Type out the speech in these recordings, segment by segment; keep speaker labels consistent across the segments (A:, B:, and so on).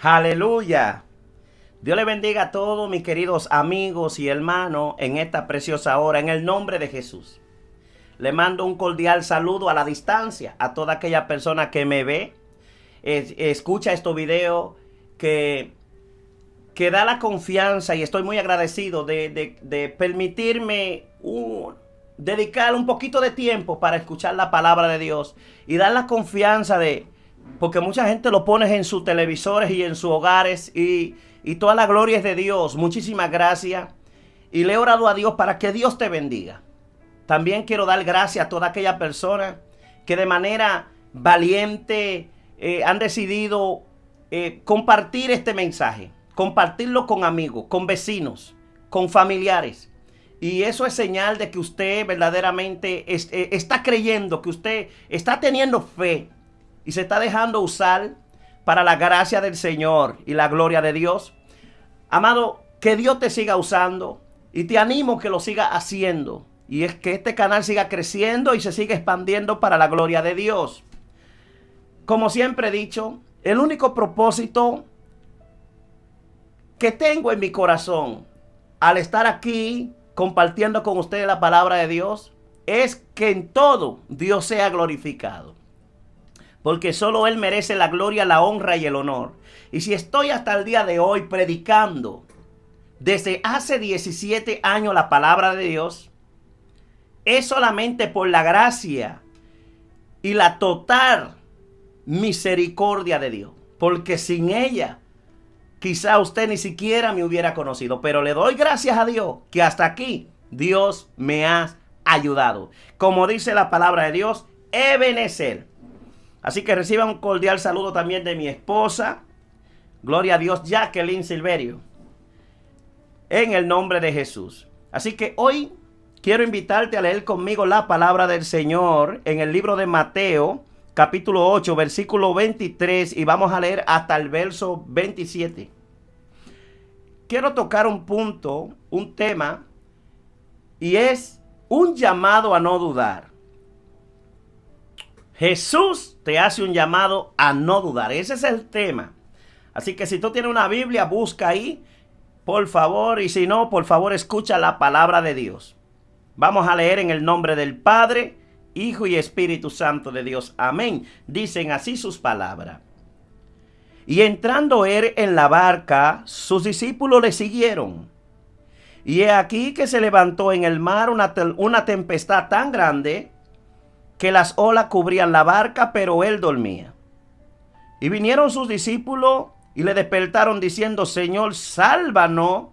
A: Aleluya. Dios le bendiga a todos mis queridos amigos y hermanos en esta preciosa hora, en el nombre de Jesús. Le mando un cordial saludo a la distancia a toda aquella persona que me ve, escucha estos videos, que da la confianza, y estoy muy agradecido de permitirme dedicar un poquito de tiempo para escuchar la palabra de Dios y dar la confianza porque mucha gente lo pone en sus televisores y en sus hogares y toda la gloria es de Dios. Muchísimas gracias y le he orado a Dios para que Dios te bendiga. También quiero dar gracias a toda aquella persona que de manera valiente han decidido compartir este mensaje, compartirlo con amigos, con vecinos, con familiares. Y eso es señal de que usted verdaderamente está creyendo, que usted está teniendo fe y se está dejando usar para la gracia del Señor y la gloria de Dios. Amado, que Dios te siga usando y te animo que lo siga haciendo. Y es que este canal siga creciendo y se siga expandiendo para la gloria de Dios. Como siempre he dicho, el único propósito que tengo en mi corazón al estar aquí compartiendo con ustedes la palabra de Dios es que en todo Dios sea glorificado. Porque solo Él merece la gloria, la honra y el honor. Y si estoy hasta el día de hoy predicando desde hace 17 años la palabra de Dios, es solamente por la gracia y la total misericordia de Dios. Porque sin ella, quizá usted ni siquiera me hubiera conocido. Pero le doy gracias a Dios que hasta aquí Dios me ha ayudado. Como dice la palabra de Dios, Ebenezer. Así que reciban un cordial saludo también de mi esposa, gloria a Dios, Jacqueline Silverio, en el nombre de Jesús. Así que hoy quiero invitarte a leer conmigo la palabra del Señor en el libro de Mateo, capítulo 8, versículo 23, y vamos a leer hasta el verso 27. Quiero tocar un punto, un tema, y es un llamado a no dudar. Jesús te hace un llamado a no dudar. Ese es el tema. Así que si tú tienes una Biblia, busca ahí, por favor. Y si no, por favor, escucha la palabra de Dios. Vamos a leer en el nombre del Padre, Hijo y Espíritu Santo de Dios. Amén. Dicen así sus palabras. Y entrando él en la barca, sus discípulos le siguieron. Y he aquí que se levantó en el mar una tempestad tan grande que las olas cubrían la barca, pero él dormía. Y vinieron sus discípulos y le despertaron diciendo: Señor, sálvanos,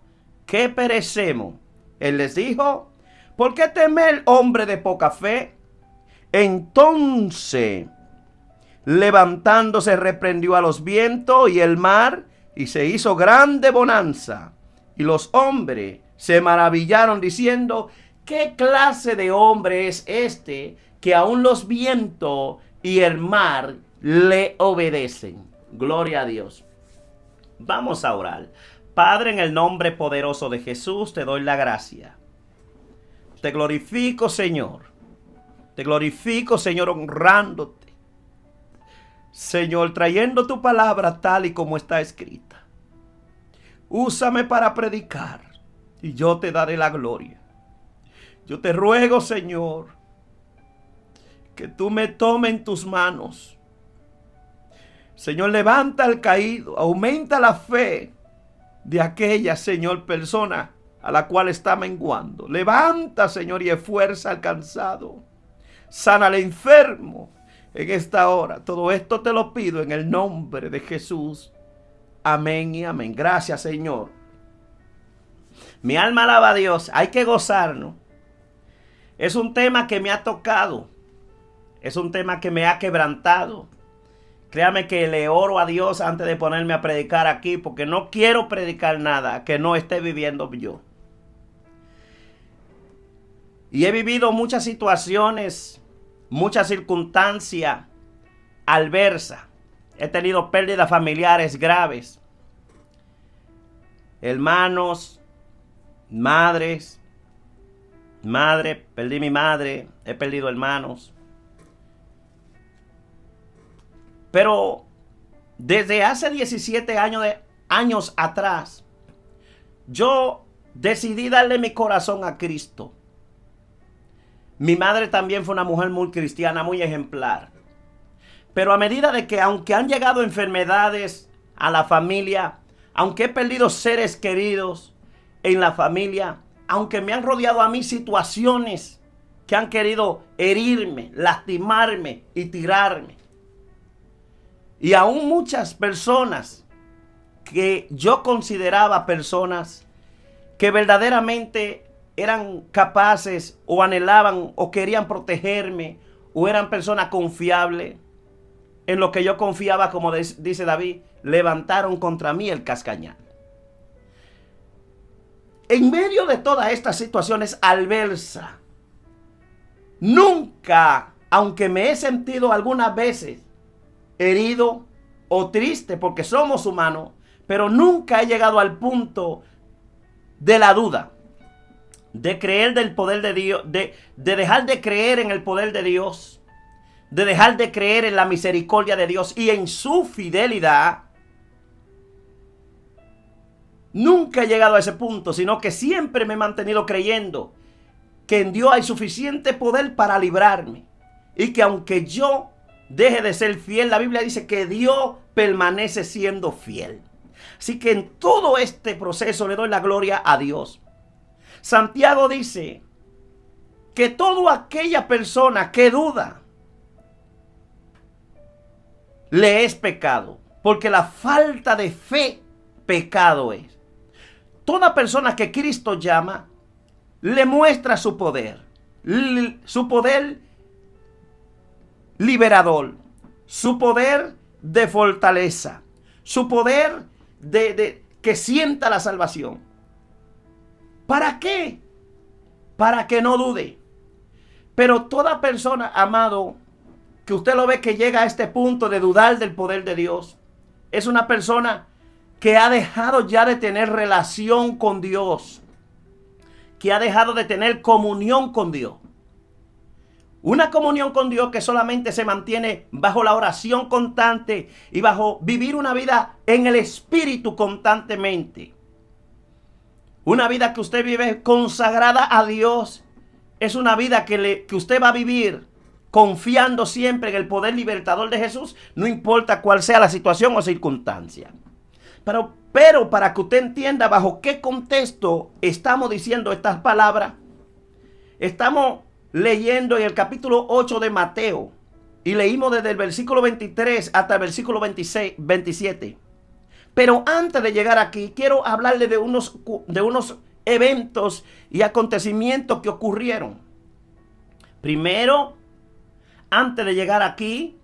A: que perecemos. Él les dijo: ¿por qué temer, hombre de poca fe? Entonces, levantándose, reprendió a los vientos y el mar, y se hizo grande bonanza. Y los hombres se maravillaron diciendo: ¿qué clase de hombre es este, que aún los vientos y el mar le obedecen? Gloria a Dios. Vamos a orar. Padre, en el nombre poderoso de Jesús, te doy la gracia. Te glorifico, Señor. Te glorifico, Señor, honrándote. Señor, trayendo tu palabra tal y como está escrita. Úsame para predicar y yo te daré la gloria. Yo te ruego, Señor, que tú me tomes en tus manos. Señor, levanta al caído, aumenta la fe de aquella, Señor, persona a la cual está menguando. Levanta, Señor, y esfuerza al cansado. Sana al enfermo en esta hora. Todo esto te lo pido en el nombre de Jesús. Amén y amén. Gracias, Señor. Mi alma alaba a Dios. Hay que gozarnos. Es un tema que me ha tocado. Es un tema que me ha quebrantado. Créame que le oro a Dios antes de ponerme a predicar aquí, porque no quiero predicar nada que no esté viviendo yo. Y he vivido muchas situaciones, muchas circunstancias adversas. He tenido pérdidas familiares graves. Hermanos, madres, perdí mi madre, he perdido hermanos. Pero desde hace 17 años atrás, yo decidí darle mi corazón a Cristo. Mi madre también fue una mujer muy cristiana, muy ejemplar. Pero a medida de que, aunque han llegado enfermedades a la familia, aunque he perdido seres queridos en la familia, aunque me han rodeado a mí situaciones que han querido herirme, lastimarme y tirarme, y aún muchas personas que yo consideraba personas que verdaderamente eran capaces o anhelaban o querían protegerme o eran personas confiables, en lo que yo confiaba, como dice David, levantaron contra mí el cascañal. En medio de todas estas situaciones adversas, nunca, aunque me he sentido algunas veces herido o triste, porque somos humanos, pero nunca he llegado al punto de la duda, de creer del poder de Dios, de dejar de creer en el poder de Dios, de dejar de creer en la misericordia de Dios y en su fidelidad. Nunca he llegado a ese punto, sino que siempre me he mantenido creyendo que en Dios hay suficiente poder para librarme. Y que aunque yo deje de ser fiel, la Biblia dice que Dios permanece siendo fiel. Así que en todo este proceso le doy la gloria a Dios. Santiago dice que toda aquella persona que duda le es pecado, porque la falta de fe pecado es. Toda persona que Cristo llama le muestra su poder liberador, su poder de fortaleza, su poder de que sienta la salvación. ¿Para qué? Para que no dude. Pero toda persona, amado, que usted lo ve que llega a este punto de dudar del poder de Dios, es una persona que ha dejado ya de tener relación con Dios, que ha dejado de tener comunión con Dios. Una comunión con Dios que solamente se mantiene bajo la oración constante y bajo vivir una vida en el Espíritu constantemente. Una vida que usted vive consagrada a Dios es una vida que usted va a vivir confiando siempre en el poder libertador de Jesús, no importa cuál sea la situación o circunstancia. Pero para que usted entienda bajo qué contexto estamos diciendo estas palabras, estamos leyendo en el capítulo 8 de Mateo y leímos desde el versículo 23 hasta el versículo 27. Pero antes de llegar aquí, quiero hablarle de unos eventos y acontecimientos que ocurrieron. Primero, antes de llegar aquí,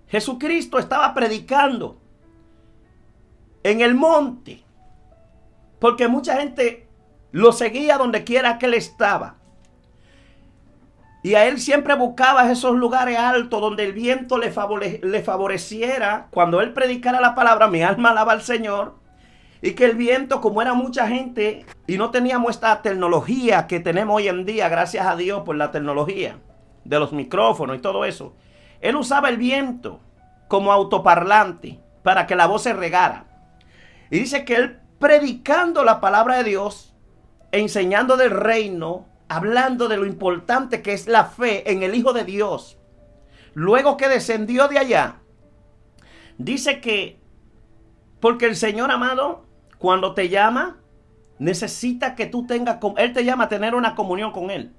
A: Jesucristo estaba predicando en el monte, porque mucha gente lo seguía donde quiera que él estaba. Y a él siempre buscaba esos lugares altos donde el viento le favoreciera. Cuando él predicara la palabra, mi alma alaba al Señor. Y que el viento, como era mucha gente y no teníamos esta tecnología que tenemos hoy en día, gracias a Dios por la tecnología de los micrófonos y todo eso, él usaba el viento como autoparlante para que la voz se regara. Y dice que él, predicando la palabra de Dios, enseñando del reino, hablando de lo importante que es la fe en el Hijo de Dios, luego que descendió de allá, dice que, porque el Señor, amado, cuando te llama, necesita que tú tengas, Él te llama a tener una comunión con Él.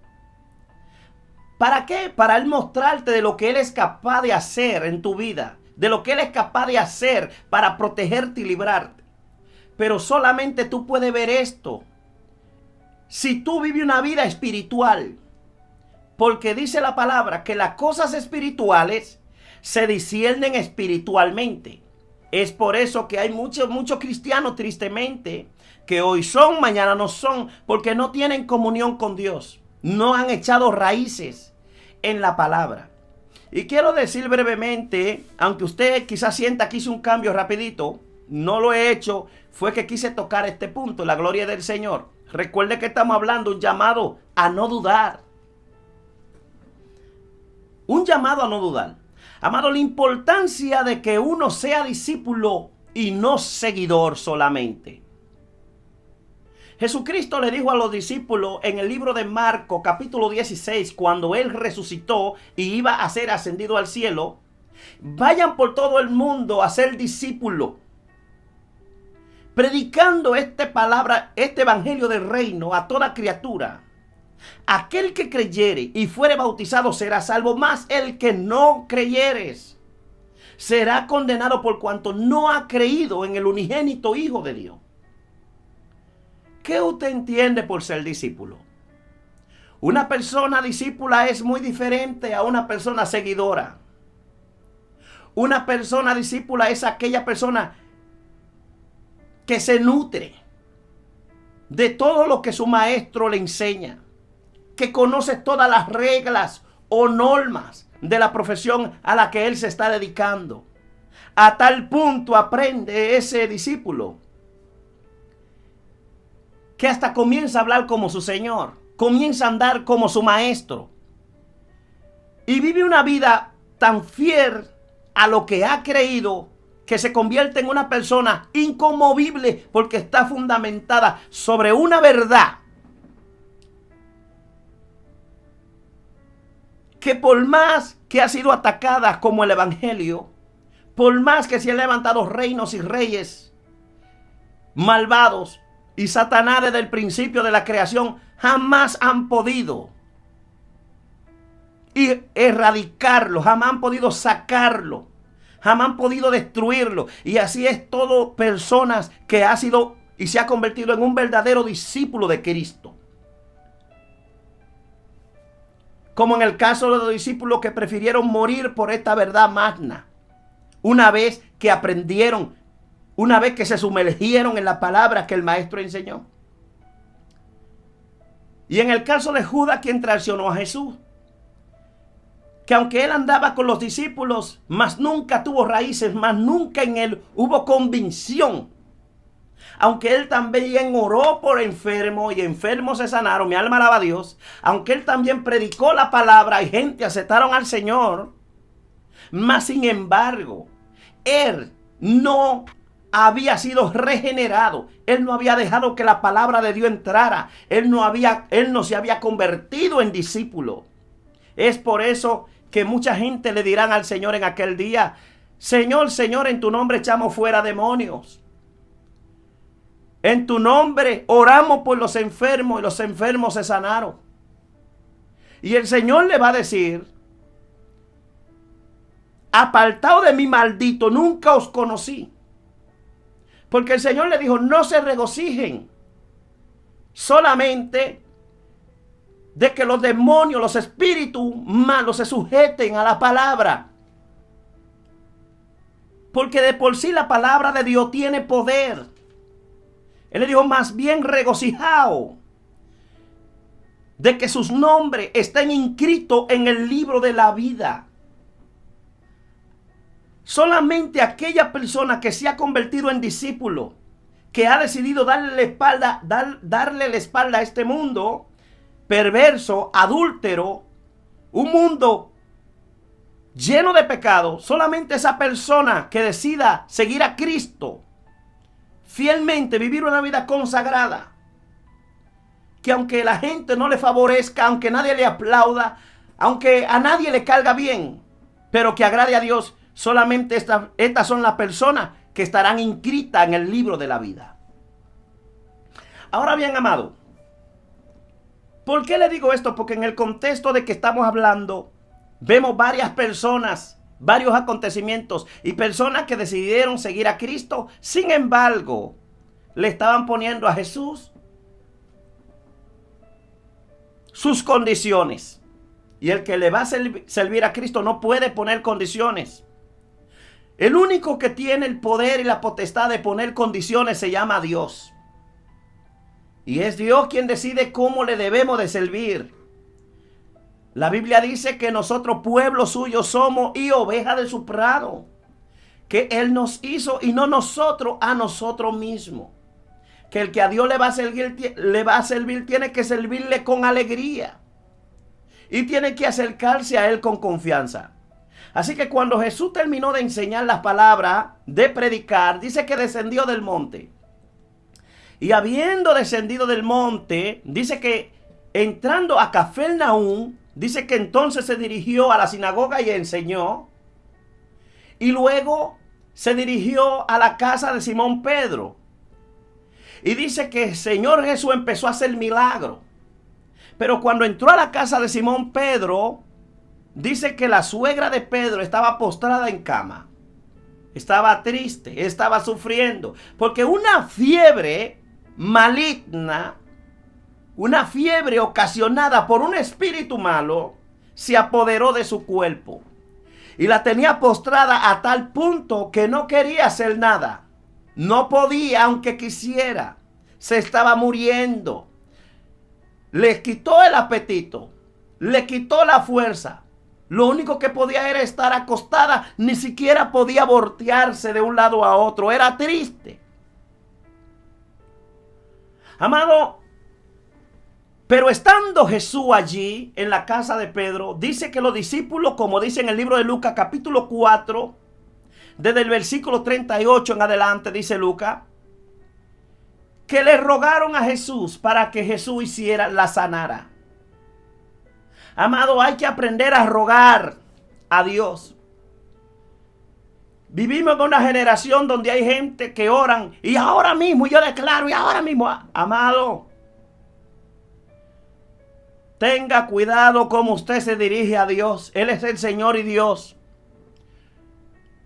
A: ¿Para qué? Para Él mostrarte de lo que Él es capaz de hacer en tu vida, de lo que Él es capaz de hacer para protegerte y librarte. Pero solamente tú puedes ver esto si tú vives una vida espiritual. Porque dice la palabra que las cosas espirituales se disciernen espiritualmente. Es por eso que hay muchos cristianos, tristemente, que hoy son, mañana no son, porque no tienen comunión con Dios. No han echado raíces en la palabra. Y quiero decir brevemente, aunque usted quizás sienta que hice un cambio rapidito, no lo he hecho, fue que quise tocar este punto, la gloria del Señor. Recuerde que estamos hablando un llamado a no dudar. Un llamado a no dudar. Amado, la importancia de que uno sea discípulo y no seguidor solamente. Jesucristo le dijo a los discípulos en el libro de Marcos, capítulo 16, cuando Él resucitó y iba a ser ascendido al cielo: vayan por todo el mundo a ser discípulos, predicando esta palabra, este evangelio del reino a toda criatura. Aquel que creyere y fuere bautizado será salvo, mas el que no creyeres será condenado por cuanto no ha creído en el unigénito Hijo de Dios. ¿Qué usted entiende por ser discípulo? Una persona discípula es muy diferente a una persona seguidora. Una persona discípula es aquella persona que se nutre de todo lo que su maestro le enseña, que conoce todas las reglas o normas de la profesión a la que él se está dedicando. A tal punto aprende ese discípulo que hasta comienza a hablar como su Señor, comienza a andar como su maestro y vive una vida tan fiel a lo que ha creído que se convierte en una persona inconmovible porque está fundamentada sobre una verdad que, por más que ha sido atacada como el evangelio, por más que se han levantado reinos y reyes malvados y Satanás desde el principio de la creación, jamás han podido erradicarlo, jamás han podido sacarlo, jamás han podido destruirlo. Y así es todo personas que ha sido y se ha convertido en un verdadero discípulo de Cristo. Como en el caso de los discípulos que prefirieron morir por esta verdad magna, una vez que aprendieron, una vez que se sumergieron en la palabra que el maestro enseñó. Y en el caso de Judas, quien traicionó a Jesús, que aunque él andaba con los discípulos, mas nunca tuvo raíces, mas nunca en él hubo convicción. Aunque él también oró por enfermos y enfermos se sanaron, mi alma alaba a Dios. Aunque él también predicó la palabra y gente aceptaron al Señor, mas sin embargo, él no había sido regenerado. Él no había dejado que la palabra de Dios entrara. Él no se había convertido en discípulo. Es por eso que mucha gente le dirán al Señor en aquel día: Señor, Señor, en tu nombre echamos fuera demonios. En tu nombre oramos por los enfermos y los enfermos se sanaron. Y el Señor le va a decir: apartado de mí, maldito, nunca os conocí. Porque el Señor le dijo: no se regocijen solamente de que los demonios, los espíritus malos se sujeten a la palabra. Porque de por sí la palabra de Dios tiene poder. Él le dijo: más bien regocijaos de que sus nombres estén inscritos en el libro de la vida. Solamente aquella persona que se ha convertido en discípulo, que ha decidido darle la espalda a este mundo perverso, adúltero, un mundo lleno de pecado, solamente esa persona que decida seguir a Cristo fielmente, vivir una vida consagrada, que aunque la gente no le favorezca, aunque nadie le aplauda, aunque a nadie le caiga bien, pero que agrade a Dios, solamente estas son las personas que estarán inscritas en el libro de la vida. Ahora bien, amado, ¿por qué le digo esto? Porque en el contexto de que estamos hablando, vemos varias personas, varios acontecimientos y personas que decidieron seguir a Cristo. Sin embargo, le estaban poniendo a Jesús sus condiciones. Y el que le va a servir a Cristo no puede poner condiciones. El único que tiene el poder y la potestad de poner condiciones se llama Dios. Y es Dios quien decide cómo le debemos de servir. La Biblia dice que nosotros pueblo suyo somos y ovejas de su prado. Que Él nos hizo y no nosotros a nosotros mismos. Que el que a Dios le va a servir tiene que servirle con alegría. Y tiene que acercarse a Él con confianza. Así que cuando Jesús terminó de enseñar las palabras, de predicar, dice que descendió del monte. Y habiendo descendido del monte, dice que entrando a Cafarnaúm, dice que entonces se dirigió a la sinagoga y enseñó. Y luego se dirigió a la casa de Simón Pedro. Y dice que el Señor Jesús empezó a hacer milagros. Pero cuando entró a la casa de Simón Pedro, dice que la suegra de Pedro estaba postrada en cama. Estaba triste, estaba sufriendo. Porque una fiebre maligna, una fiebre ocasionada por un espíritu malo, se apoderó de su cuerpo. Y la tenía postrada a tal punto que no quería hacer nada. No podía aunque quisiera. Se estaba muriendo. Le quitó el apetito. Le quitó la fuerza. Lo único que podía era estar acostada. Ni siquiera podía voltearse de un lado a otro. Era triste. Amado, pero estando Jesús allí en la casa de Pedro, dice que los discípulos, como dice en el libro de Lucas capítulo 4, desde el versículo 38 en adelante, dice Lucas, que le rogaron a Jesús para que Jesús hiciera la sanara. Amado, hay que aprender a rogar a Dios. Vivimos en una generación donde hay gente que oran y ahora mismo, yo declaro, y ahora mismo, amado, tenga cuidado como usted se dirige a Dios. Él es el Señor y Dios.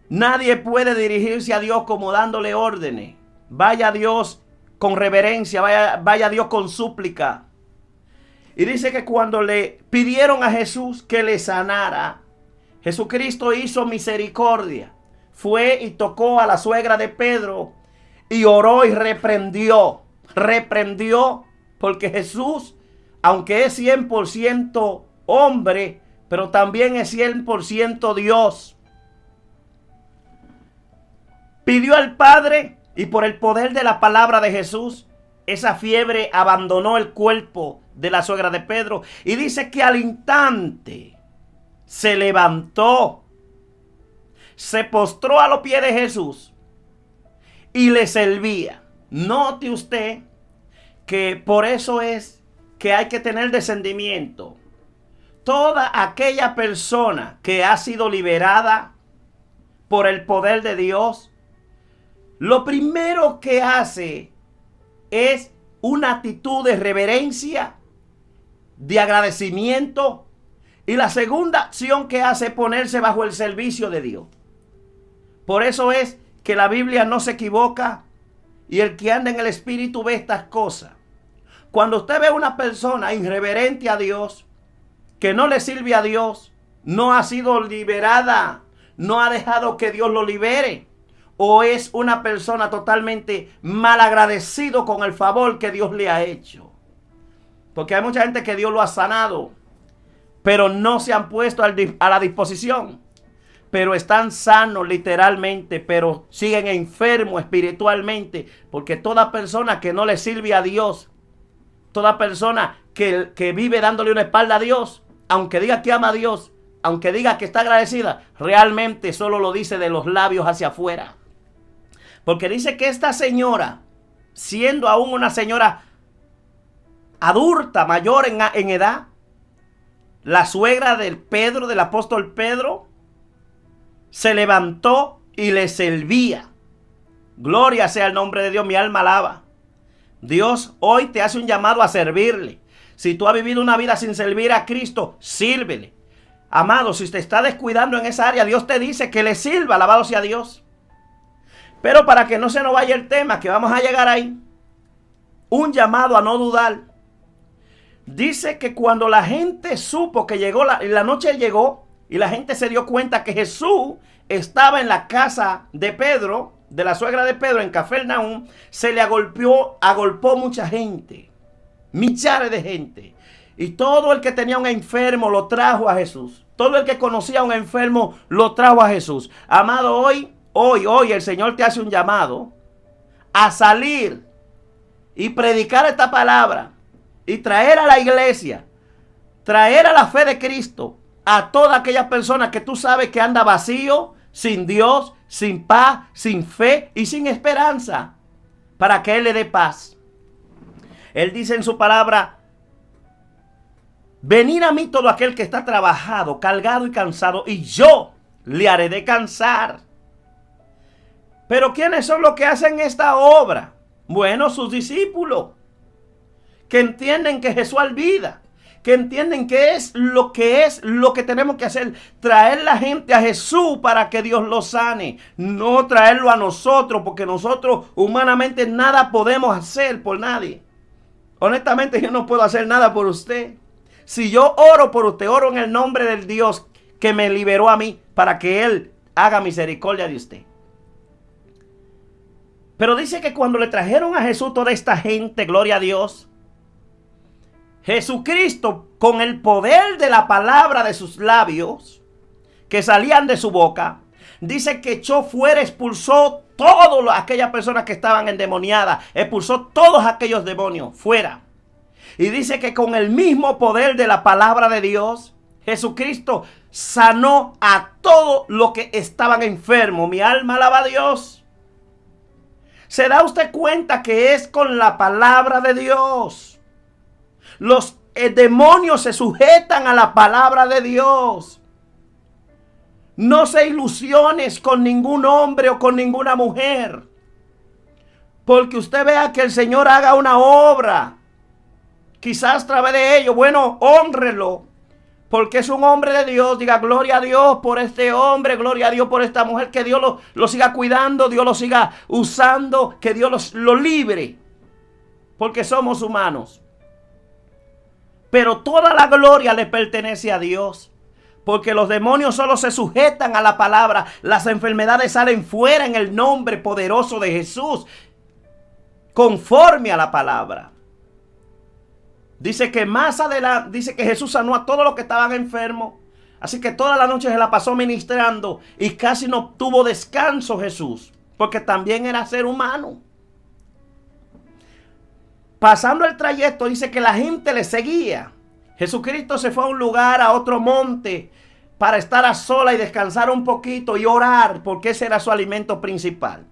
A: Nadie puede dirigirse a Dios como dándole órdenes. Vaya a Dios con reverencia, vaya a Dios con súplica. Y dice que cuando le pidieron a Jesús que le sanara, Jesucristo hizo misericordia. Fue y tocó a la suegra de Pedro y oró y reprendió. Reprendió porque Jesús, aunque es 100% hombre, pero también es 100% Dios, pidió al Padre y por el poder de la palabra de Jesús, esa fiebre abandonó el cuerpo de la suegra de Pedro. Y dice que al instante se levantó, se postró a los pies de Jesús y le servía. Note usted que por eso es que hay que tener discernimiento. Toda aquella persona que ha sido liberada por el poder de Dios, lo primero que hace es una actitud de reverencia, de agradecimiento, y la segunda acción que hace es ponerse bajo el servicio de Dios. Por eso es que la Biblia no se equivoca y el que anda en el Espíritu ve estas cosas. Cuando usted ve una persona irreverente a Dios, que no le sirve a Dios, no ha sido liberada, no ha dejado que Dios lo libere, o es una persona totalmente mal agradecido con el favor que Dios le ha hecho. Porque hay mucha gente que Dios lo ha sanado, pero no se han puesto a la disposición. Pero están sanos literalmente, pero siguen enfermos espiritualmente. Porque toda persona que no le sirve a Dios, toda persona que vive dándole una espalda a Dios, aunque diga que ama a Dios, aunque diga que está agradecida, realmente solo lo dice de los labios hacia afuera. Porque dice que esta señora, siendo aún una señora adulta, mayor en edad, la suegra del Pedro, del apóstol Pedro, se levantó y le servía. Gloria sea el nombre de Dios, mi alma alaba. Dios hoy te hace un llamado a servirle. Si tú has vivido una vida sin servir a Cristo, sírvele. Amado, si te está descuidando en esa área, Dios te dice que le sirva, alabado sea Dios. Pero para que no se nos vaya el tema, que vamos a llegar ahí, un llamado a no dudar. Dice que cuando la gente supo que llegó, la noche llegó y la gente se dio cuenta que Jesús estaba en la casa de Pedro, de la suegra de Pedro en Cafarnaúm, se le agolpó mucha gente, millares de gente. Y todo el que tenía un enfermo lo trajo a Jesús. Todo el que conocía a un enfermo lo trajo a Jesús. Amado, hoy el Señor te hace un llamado a salir y predicar esta palabra y traer a la iglesia, traer a la fe de Cristo a todas aquellas personas que tú sabes que anda vacío, sin Dios, sin paz, sin fe y sin esperanza, para que Él le dé paz. Él dice en su palabra: venid a mí todo aquel que está trabajado, cargado y cansado, y yo le haré descansar. Pero ¿quiénes son los que hacen esta obra? Bueno, sus discípulos, que entienden que Jesús olvida, que entienden que es lo que tenemos que hacer, traer la gente a Jesús para que Dios lo sane, no traerlo a nosotros, porque nosotros humanamente nada podemos hacer por nadie. Honestamente, yo no puedo hacer nada por usted. Si yo oro por usted, oro en el nombre del Dios que me liberó a mí, para que Él haga misericordia de usted. Pero dice que cuando le trajeron a Jesús toda esta gente, gloria a Dios, Jesucristo, con el poder de la palabra de sus labios, que salían de su boca, dice que echó fuera, expulsó todas aquellas personas que estaban endemoniadas, expulsó todos aquellos demonios fuera. Y dice que con el mismo poder de la palabra de Dios, Jesucristo sanó a todos los que estaban enfermos. Mi alma alaba a Dios. ¿Se da usted cuenta que es con la palabra de Dios? Los demonios se sujetan a la palabra de Dios. No se ilusiones con ningún hombre o con ninguna mujer, porque usted vea que el Señor haga una obra, quizás a través de ello. Bueno, hónrelo, porque es un hombre de Dios. Diga gloria a Dios por este hombre, gloria a Dios por esta mujer. Que Dios lo siga cuidando, Dios lo siga usando, que Dios lo libre, porque somos humanos. Pero toda la gloria le pertenece a Dios, porque los demonios solo se sujetan a la palabra. Las enfermedades salen fuera en el nombre poderoso de Jesús, conforme a la palabra. Dice que más adelante, dice que Jesús sanó a todos los que estaban enfermos. Así que toda la noche se la pasó ministrando y casi no tuvo descanso Jesús, porque también era ser humano. Pasando el trayecto, dice que la gente le seguía. Jesucristo se fue a un lugar, a otro monte, para estar a sola y descansar un poquito y orar, porque ese era su alimento principal.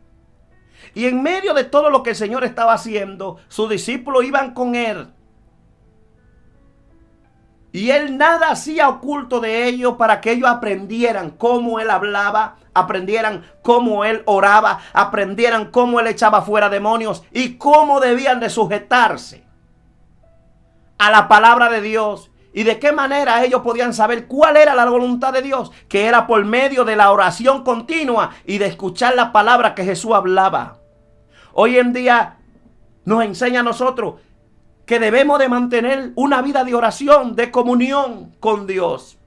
A: Y en medio de todo lo que el Señor estaba haciendo, sus discípulos iban con Él. Y Él nada hacía oculto de ellos, para que ellos aprendieran cómo Él hablaba, aprendieran cómo Él oraba, aprendieran cómo Él echaba fuera demonios y cómo debían de sujetarse a la palabra de Dios. Y de qué manera ellos podían saber cuál era la voluntad de Dios, que era por medio de la oración continua y de escuchar la palabra que Jesús hablaba. Hoy en día nos enseña a nosotros que debemos de mantener una vida de oración, de comunión con Dios.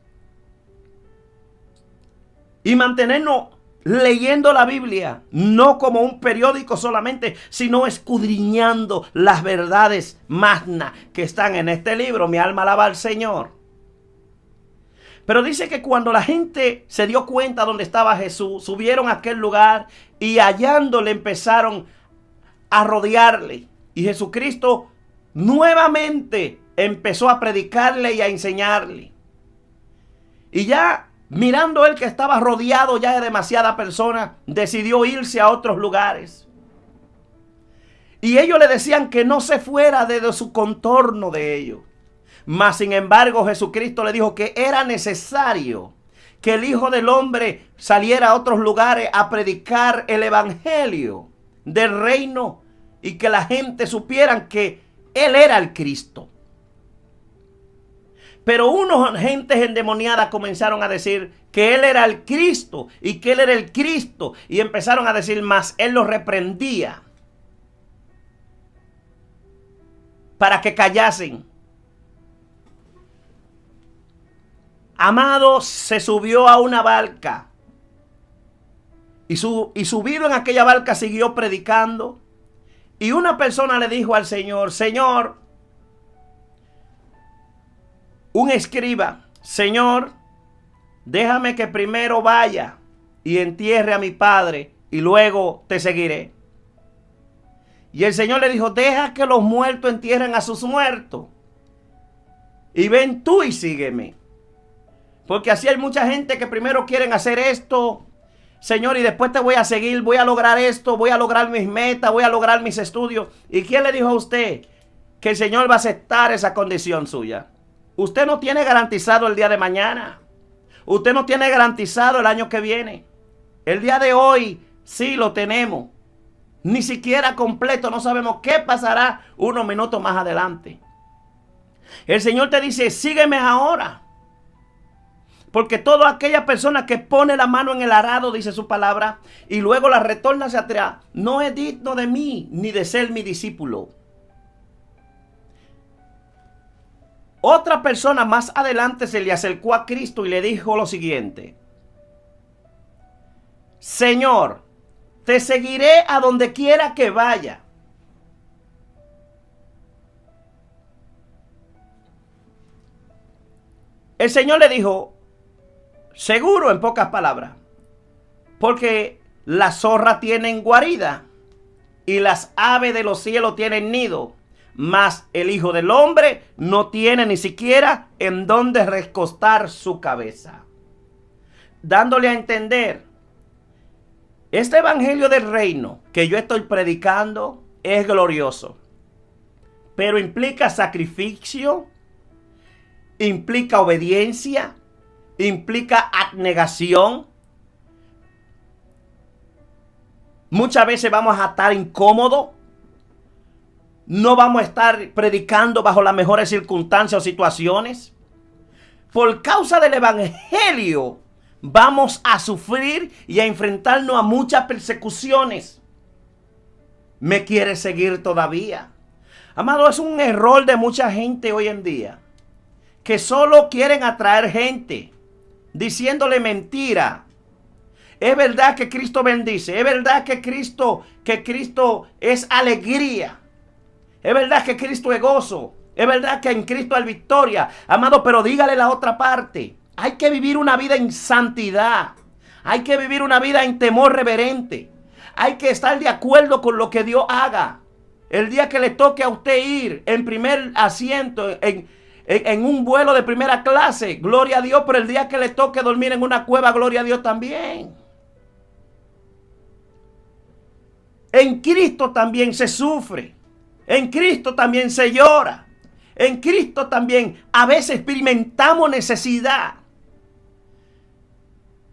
A: Y mantenernos leyendo la Biblia, no como un periódico solamente, sino escudriñando las verdades magnas que están en este libro. Mi alma alaba al Señor. Pero dice que cuando la gente se dio cuenta dónde estaba Jesús, subieron a aquel lugar y hallándole empezaron a rodearle. Y Jesucristo nuevamente empezó a predicarle y a enseñarle. Y ya mirando él que estaba rodeado ya de demasiadas personas, decidió irse a otros lugares. Y ellos le decían que no se fuera de su contorno de ellos. Mas sin embargo Jesucristo le dijo que era necesario que el Hijo del Hombre saliera a otros lugares a predicar el evangelio del reino y que la gente supieran que Él era el Cristo. Pero unos gentes endemoniadas comenzaron a decir que Él era el Cristo y que Él era el Cristo. Y empezaron a decir más. Él los reprendía para que callasen. Amado se subió a una barca. Y subido en aquella barca siguió predicando. Y una persona le dijo al Señor, Señor, un escriba, Señor, déjame que primero vaya y entierre a mi padre y luego te seguiré. Y el Señor le dijo, deja que los muertos entierren a sus muertos y ven tú y sígueme. Porque así hay mucha gente que primero quieren hacer esto, Señor, y después te voy a seguir, voy a lograr esto, voy a lograr mis metas, voy a lograr mis estudios. ¿Y quién le dijo a usted que el Señor va a aceptar esa condición suya? Usted no tiene garantizado el día de mañana. Usted no tiene garantizado el año que viene. El día de hoy sí lo tenemos. Ni siquiera completo, no sabemos qué pasará unos minutos más adelante. El Señor te dice, sígueme ahora. Porque toda aquella persona que pone la mano en el arado, dice su palabra, y luego la retorna hacia atrás, no es digno de mí, ni de ser mi discípulo. Otra persona más adelante se le acercó a Cristo y le dijo lo siguiente: Señor, te seguiré a donde quiera que vaya. El Señor le dijo, seguro, en pocas palabras, porque las zorras tienen guarida y las aves de los cielos tienen nido, mas el Hijo del Hombre no tiene ni siquiera en dónde recostar su cabeza. Dándole a entender, este evangelio del reino que yo estoy predicando es glorioso, pero implica sacrificio, implica obediencia, implica abnegación. Muchas veces vamos a estar incómodos. No vamos a estar predicando bajo las mejores circunstancias o situaciones. Por causa del evangelio vamos a sufrir y a enfrentarnos a muchas persecuciones. ¿Me quiere seguir todavía? Amado, es un error de mucha gente hoy en día, que solo quieren atraer gente, diciéndole mentira. Es verdad que Cristo bendice, es verdad que Cristo es alegría, es verdad que Cristo es gozo, es verdad que en Cristo hay victoria. Amado, pero dígale la otra parte. Hay que vivir una vida en santidad. Hay que vivir una vida en temor reverente. Hay que estar de acuerdo con lo que Dios haga. El día que le toque a usted ir en primer asiento, en un vuelo de primera clase, gloria a Dios, pero el día que le toque dormir en una cueva, gloria a Dios también. En Cristo también se sufre. En Cristo también se llora. En Cristo también a veces experimentamos necesidad.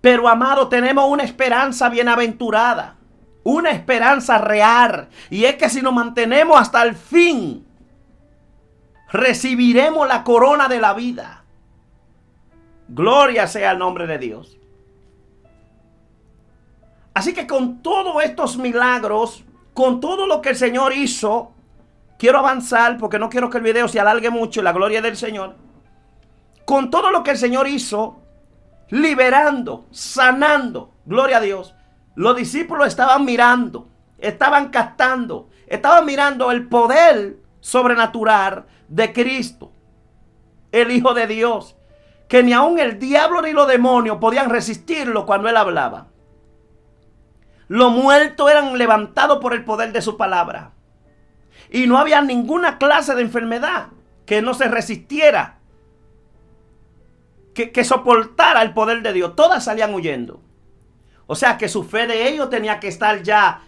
A: Pero, amado, tenemos una esperanza bienaventurada. Una esperanza real. Y es que si nos mantenemos hasta el fin, recibiremos la corona de la vida. Gloria sea el nombre de Dios. Así que con todos estos milagros, con todo lo que el Señor hizo, quiero avanzar porque no quiero que el video se alargue mucho, la gloria del Señor. Con todo lo que el Señor hizo, liberando, sanando, gloria a Dios, los discípulos estaban mirando, estaban captando, estaban mirando el poder sobrenatural de Cristo, el Hijo de Dios, que ni aun el diablo ni los demonios podían resistirlo cuando él hablaba. Los muertos eran levantados por el poder de su palabra. Y no había ninguna clase de enfermedad que no se resistiera, que soportara el poder de Dios. Todas salían huyendo. O sea que su fe de ellos tenía que estar ya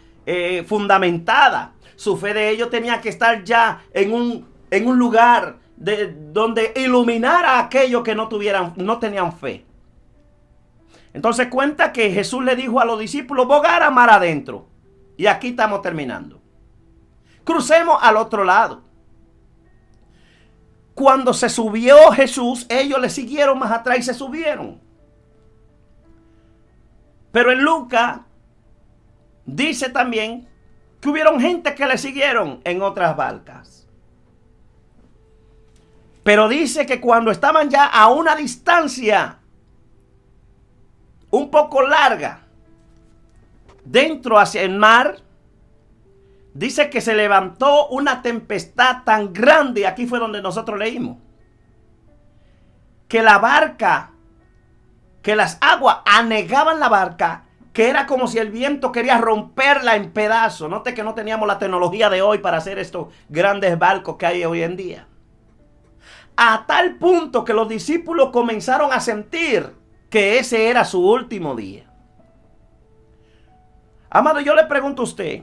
A: fundamentada. Su fe de ellos tenía que estar ya en un lugar donde iluminara a aquellos que no tenían fe. Entonces cuenta que Jesús le dijo a los discípulos, bogar mar adentro. Y aquí estamos terminando. Crucemos al otro lado. Cuando se subió Jesús, ellos le siguieron más atrás y se subieron. Pero en Lucas dice también que hubieron gente que le siguieron en otras barcas. Pero dice que cuando estaban ya a una distancia un poco larga, dentro hacia el mar, dice que se levantó una tempestad tan grande, aquí fue donde nosotros leímos, que la barca, que las aguas anegaban la barca, que era como si el viento quería romperla en pedazos. Note que no teníamos la tecnología de hoy para hacer estos grandes barcos que hay hoy en día. a tal punto que los discípulos comenzaron a sentir que ese era su último día. Amado, yo le pregunto a usted,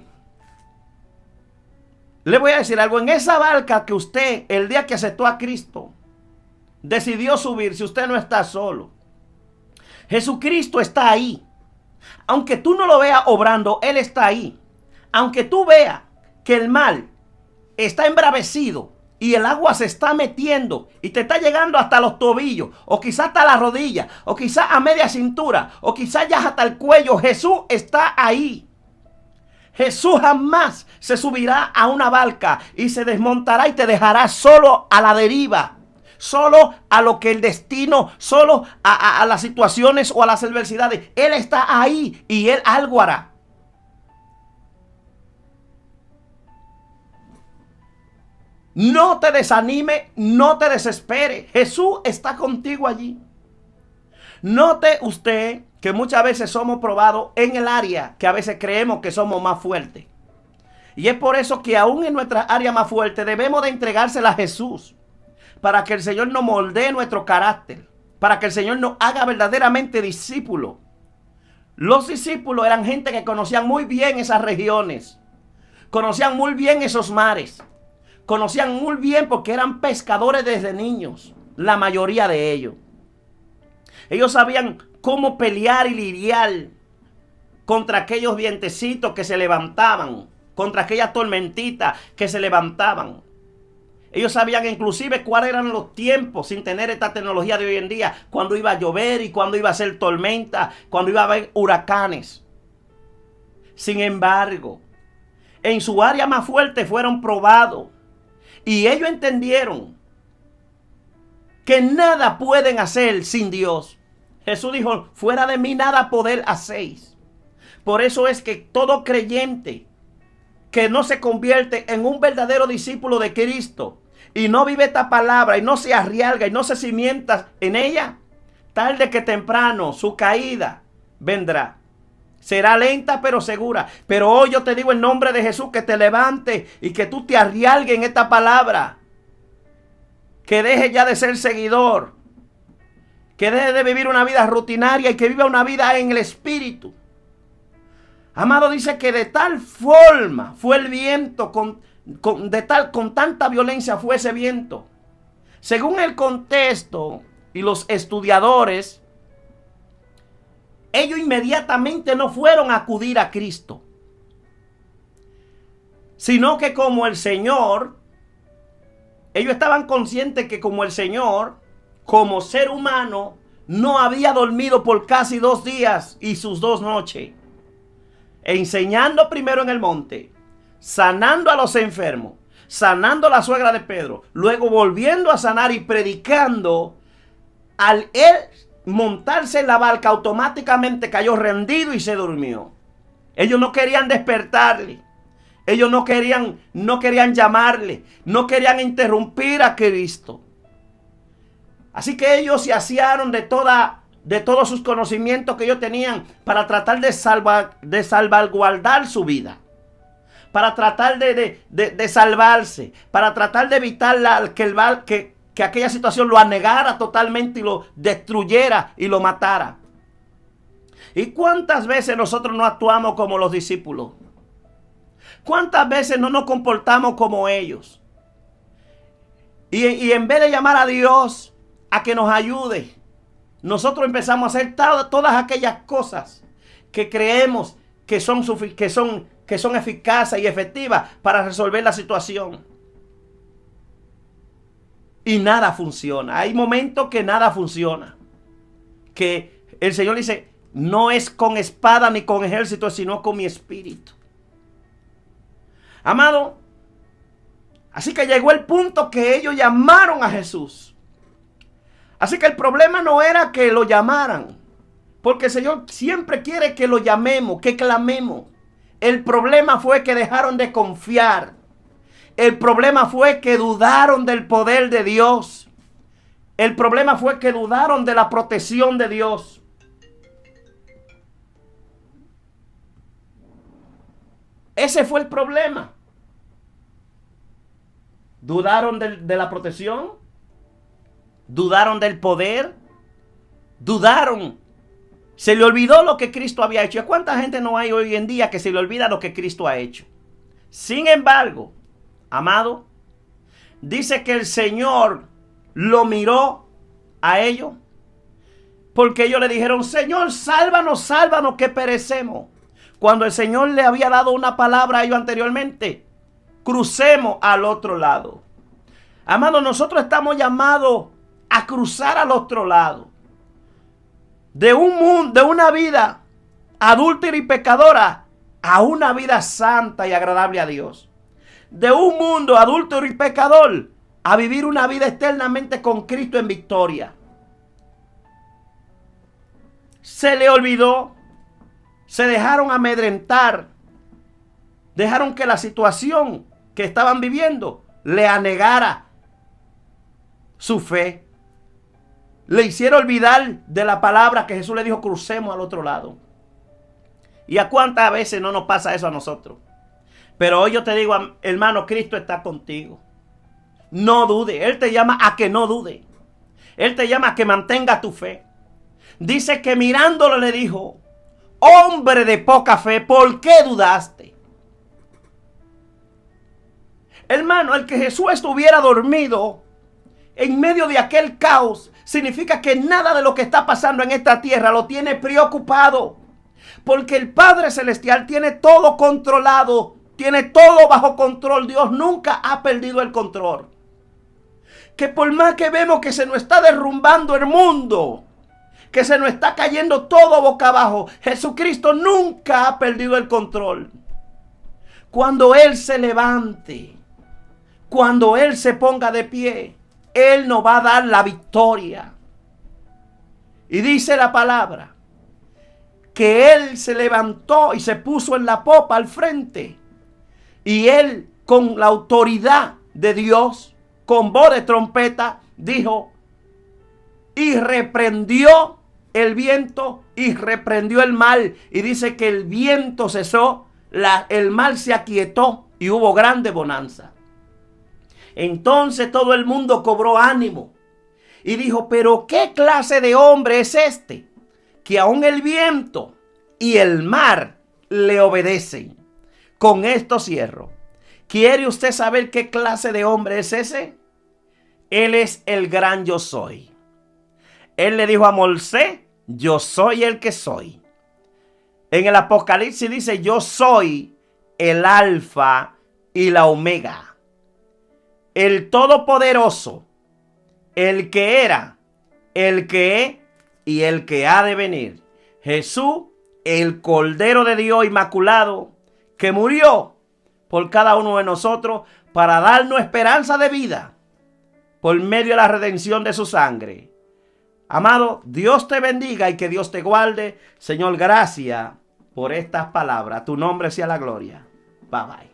A: le voy a decir algo, en esa barca que usted, el día que aceptó a Cristo, decidió subir, si usted no está solo. Jesucristo está ahí. Aunque tú no lo veas obrando, Él está ahí. Aunque tú veas que el mar está embravecido y el agua se está metiendo y te está llegando hasta los tobillos, o quizás hasta la rodilla, o quizás a media cintura, o quizás ya hasta el cuello, Jesús está ahí. Jesús jamás se subirá a una barca y se desmontará y te dejará solo a la deriva, solo a lo que el destino, solo a las situaciones o a las adversidades. Él está ahí y Él algo hará. No te desanime, no te desespere. Jesús está contigo allí. Note usted que muchas veces somos probados en el área que a veces creemos que somos más fuertes. Y es por eso que aún en nuestra área más fuerte debemos de entregársela a Jesús, para que el Señor nos moldee nuestro carácter, para que el Señor nos haga verdaderamente discípulos. Los discípulos eran gente que conocían muy bien esas regiones, conocían muy bien esos mares, conocían muy bien porque eran pescadores desde niños, la mayoría de ellos. Ellos sabían cómo pelear y lidiar contra aquellos vientecitos que se levantaban, contra aquellas tormentitas que se levantaban. Ellos sabían inclusive cuáles eran los tiempos, sin tener esta tecnología de hoy en día, cuando iba a llover y cuando iba a ser tormenta, cuando iba a haber huracanes. Sin embargo, en su área más fuerte fueron probados y ellos entendieron que nada pueden hacer sin Dios. Jesús dijo, fuera de mí nada poder hacéis. Por eso es que todo creyente que no se convierte en un verdadero discípulo de Cristo y no vive esta palabra y no se arriesga y no se cimienta en ella, tarde que temprano su caída vendrá. Será lenta pero segura. Pero hoy yo te digo en nombre de Jesús que te levantes y que tú te arriesgues en esta palabra. Que deje ya de ser seguidor. Que deje de vivir una vida rutinaria y que viva una vida en el Espíritu. Amado, dice que de tal forma fue el viento, con tanta violencia fue ese viento. Según el contexto y los estudiadores, ellos inmediatamente no fueron a acudir a Cristo, sino que como el Señor, ellos estaban conscientes que como el Señor, como ser humano, no había dormido por casi 2 días y sus 2 noches, enseñando primero en el monte, sanando a los enfermos, sanando a la suegra de Pedro, luego volviendo a sanar y predicando. Al él montarse en la barca, automáticamente cayó rendido y se durmió. Ellos no querían despertarle. Ellos no querían llamarle, no querían interrumpir a Cristo. Así que ellos se asearon de todos sus conocimientos que ellos tenían para tratar de salvaguardar su vida, para tratar de salvarse, para tratar de evitar que aquella situación lo anegara totalmente y lo destruyera y lo matara. ¿Y cuántas veces nosotros no actuamos como los discípulos? ¿Cuántas veces no nos comportamos como ellos? Y en vez de llamar a Dios a que nos ayude, nosotros empezamos a hacer todas aquellas cosas que creemos que son eficaces y efectivas para resolver la situación. Y nada funciona. Hay momentos que nada funciona. Que el Señor dice, no es con espada ni con ejército, sino con mi espíritu. Amado, así que llegó el punto que ellos llamaron a Jesús. Así que el problema no era que lo llamaran, porque el Señor siempre quiere que lo llamemos, que clamemos. El problema fue que dejaron de confiar. El problema fue que dudaron del poder de Dios. El problema fue que dudaron de la protección de Dios. Ese fue el problema. Dudaron de la protección. dudaron del poder, dudaron. Se le olvidó lo que Cristo había hecho. ¿Y cuánta gente no hay hoy en día que se le olvida lo que Cristo ha hecho? Sin embargo, amado, dice que el Señor lo miró a ellos porque ellos le dijeron: Señor, sálvanos, sálvanos que perecemos. Cuando el Señor le había dado una palabra a ellos anteriormente: crucemos al otro lado. Amado, nosotros estamos llamados a cruzar al otro lado. De un mundo, de una vida adúltera y pecadora a una vida santa y agradable a Dios. De un mundo adúltero y pecador a vivir una vida eternamente con Cristo en victoria. Se le olvidó, se dejaron amedrentar, dejaron que la situación que estaban viviendo le anegara su fe. Le hicieron olvidar de la palabra que Jesús le dijo: crucemos al otro lado. ¿Y a cuántas veces no nos pasa eso a nosotros? Pero hoy yo te digo, hermano, Cristo está contigo. No dude. Él te llama a que no dude. Él te llama a que mantenga tu fe. Dice que mirándolo le dijo: hombre de poca fe, ¿por qué dudaste? Hermano, el que Jesús estuviera dormido en medio de aquel caos significa que nada de lo que está pasando en esta tierra lo tiene preocupado. Porque el Padre Celestial tiene todo controlado, tiene todo bajo control. Dios nunca ha perdido el control. Que por más que vemos que se nos está derrumbando el mundo, que se nos está cayendo todo boca abajo, Jesucristo nunca ha perdido el control. Cuando Él se levante, cuando Él se ponga de pie, Él nos va a dar la victoria. Y dice la palabra que Él se levantó y se puso en la popa al frente. Y Él, con la autoridad de Dios, con voz de trompeta, dijo: y reprendió el viento y reprendió el mar. Y dice que el viento cesó, el mar se aquietó y hubo grande bonanza. Entonces todo el mundo cobró ánimo y dijo: pero ¿qué clase de hombre es este, que aún el viento y el mar le obedecen? Con esto cierro. ¿Quiere usted saber qué clase de hombre es ese? Él es el gran yo soy. Él le dijo a Moisés: yo soy el que soy. En el Apocalipsis dice: yo soy el alfa y la omega, el todopoderoso, el que era, el que es y el que ha de venir. Jesús, el Cordero de Dios inmaculado, que murió por cada uno de nosotros para darnos esperanza de vida por medio de la redención de su sangre. Amado, Dios te bendiga y que Dios te guarde. Señor, gracias por estas palabras. Tu nombre sea la gloria. Bye bye.